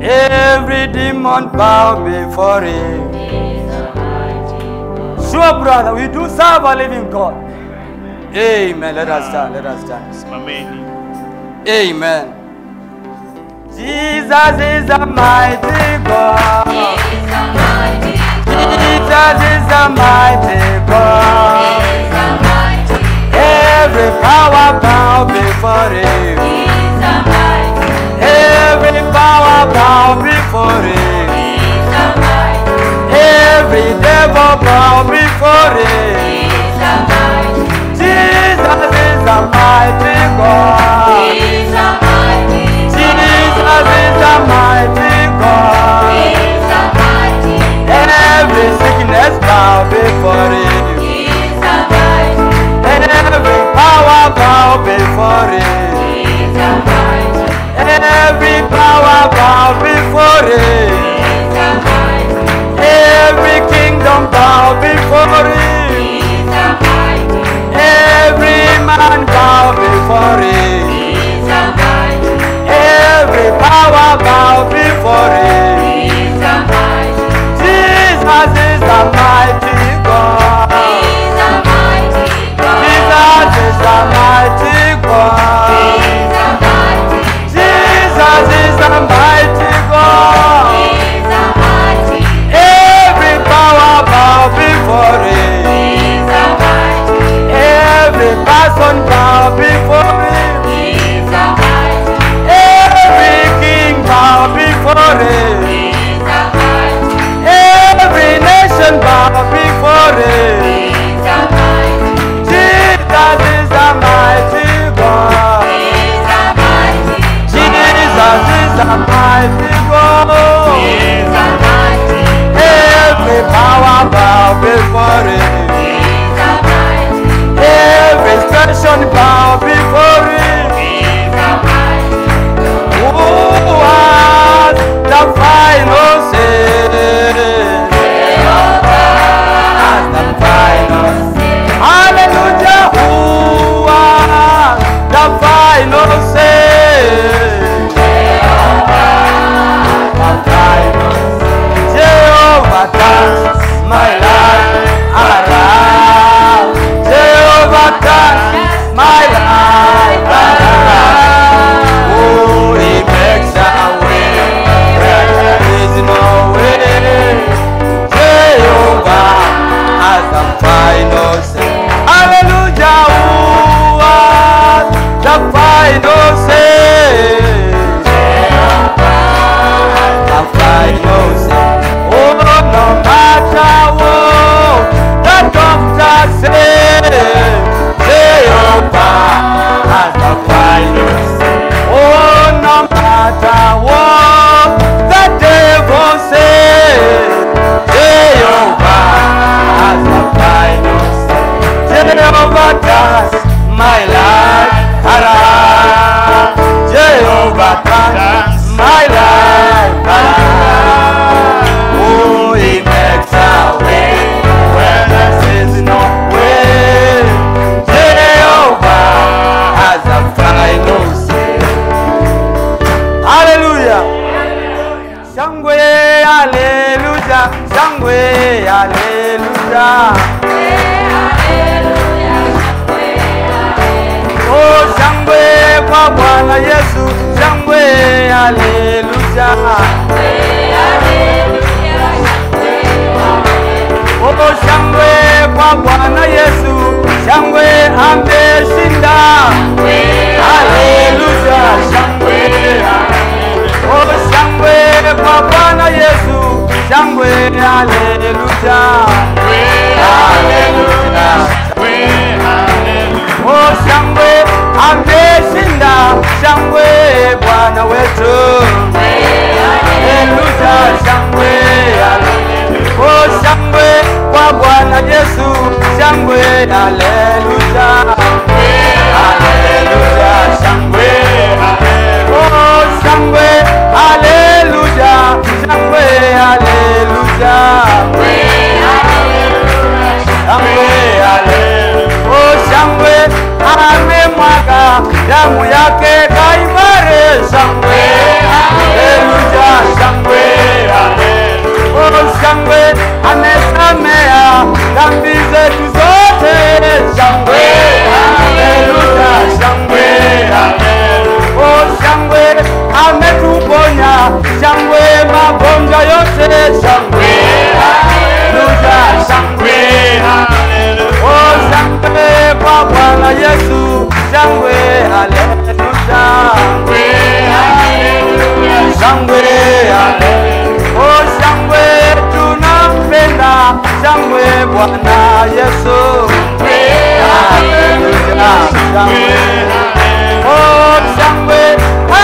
Every demon bow before him. Sure, brother, we do serve a living God. Amen. Let us stand. Let us stand. Amen. Jesus is a mighty God. Jesus is a mighty God. Every power bow before him. Every power bow before him. Every devil bow before him. Jesus is a mighty God. Jesus is a mighty God. Every sickness bow before him. Every power bow before him. Every power bow before him. Every kingdom bow before him. Every man bow before him. Every power bow before him. Jesus is the mighty God. Jesus is the mighty God. Jesus is the mighty God. Every power bow before him. Every person bow before him. Every king bow before him. Every nation bow before him. Jesus is the mighty God. Jesus is the mighty God. Every power bow before him. Every station bow before him. Who has the final say? Has the final say. Hallelujah. Who has the final say? Jehovah turns my life around. Jehovah turns my life around. Oh, he makes a way where there is no way. Jehovah has the final say. Hallelujah. Who has the final say? The final say. Oh, no matter what the doctor says, Jehovah has the final say. Oh, no matter what the devil says, Jehovah has the final say. Jehovah does my life around. Jehovah turns my life around. Oh, he makes a way where there is no way. Jehovah has a final say. Hallelujah. Shangwe, hallelujah. Shangwe, hallelujah. Oh, shangwe kwa Bwana Yesu. Shangwe, hallelujah. Oh, shangwe kwa Bwana Yesu. Shangwe ameshinda. Hallelujah. Shangwe. Oh, shangwe kwa Bwana Yesu. Shangwe, hallelujah. Hallelujah. Oh, shangwe ameshinda. Shangwe Bwana wetu. Hallelujah. Shangwe. Oh, shangwe kwa Bwana Yesu. Shangwe, hallelujah. Hallelujah. Shangwe. Oh, shangwe, hallelujah. Shangwe, hallelujah. Shangwe, hallelujah. Oh, shangwe amemwaga damu yake Kalvari. Shangwe, hallelujah. wote shangwe, haleluya, shangwe, haleluya. Oh, shangwe kwa Bwana Yesu, shangwe, haleluya, shangwe, haleluya. Oh, shangwe tunampenda, shangwe Bwana Yesu, haleluya, shangwe. Oh, shangwe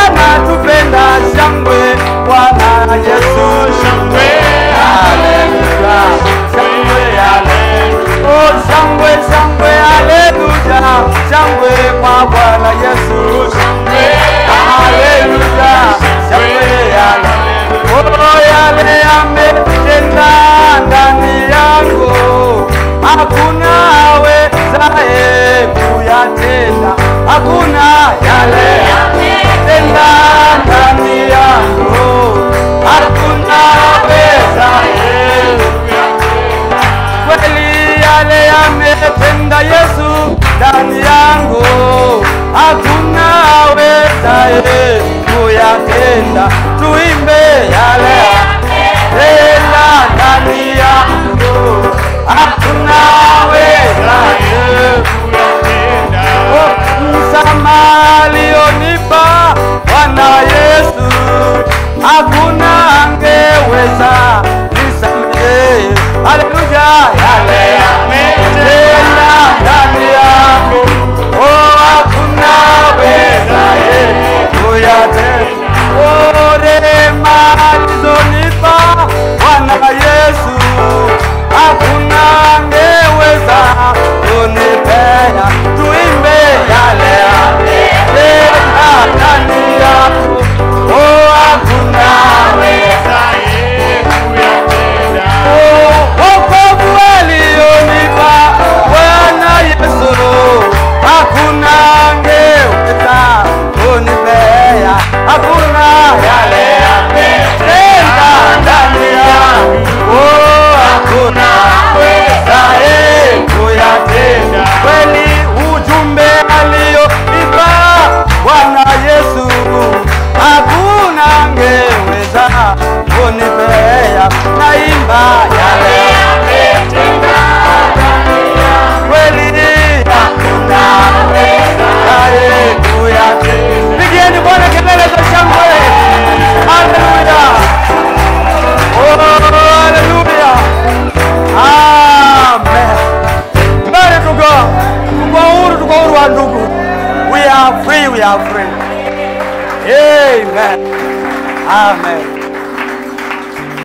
anatupenda, shangwe Bwana Yesu, shangwe, haleluya, shangwe, haleluya. Oh, shangwe, shangwe, haleluya, shangwe kwa Bwana Yesu, shangwe, haleluya, shangwe, haleluya. Oh, yale ametenda ndani yangu, hakuna awezaye kuyatenda, hakuna yale ametenda ndani yangu, hakuna awezaye kuyatenda. Kweli yale ametenda Yesu ndani yangu, hakuna awezaye kuyatenda. Tuimbe yale ametenda ndani yangu, hakuna awezaye kuyatenda. Msamaha alionipa Bwana Yesu, hakuna angeweza nisamehe. Haleluya, yale ametenda ndani yangu, oh, hakuna awezaye kuyatenda. Oh, rehema alizonipa Bwana Yesu, hakuna angeweza kunipea. Tuimbe yale ametenda ndani yangu, oh, hakuna awezaye kuyatenda. Oh, wokovu alionipa Bwana Yesu, hakuna angeweza kunipea. Hakuna yale ametenda ndani yangu, oh, hakuna awezaye kuyatenda. Kweli ujumbe alionipa Bwana Yesu, hakuna angeweza kunipea. Naimba yale ametenda ndani yangu, kweli hakuna awezaye kuyatenda. Pigieni Bwana kelele za shangwe. Haleluya. Oh, haleluya. Amen. Glory to God. Tuko huru wa ndugu. We are free, we are free. Amen. Amen.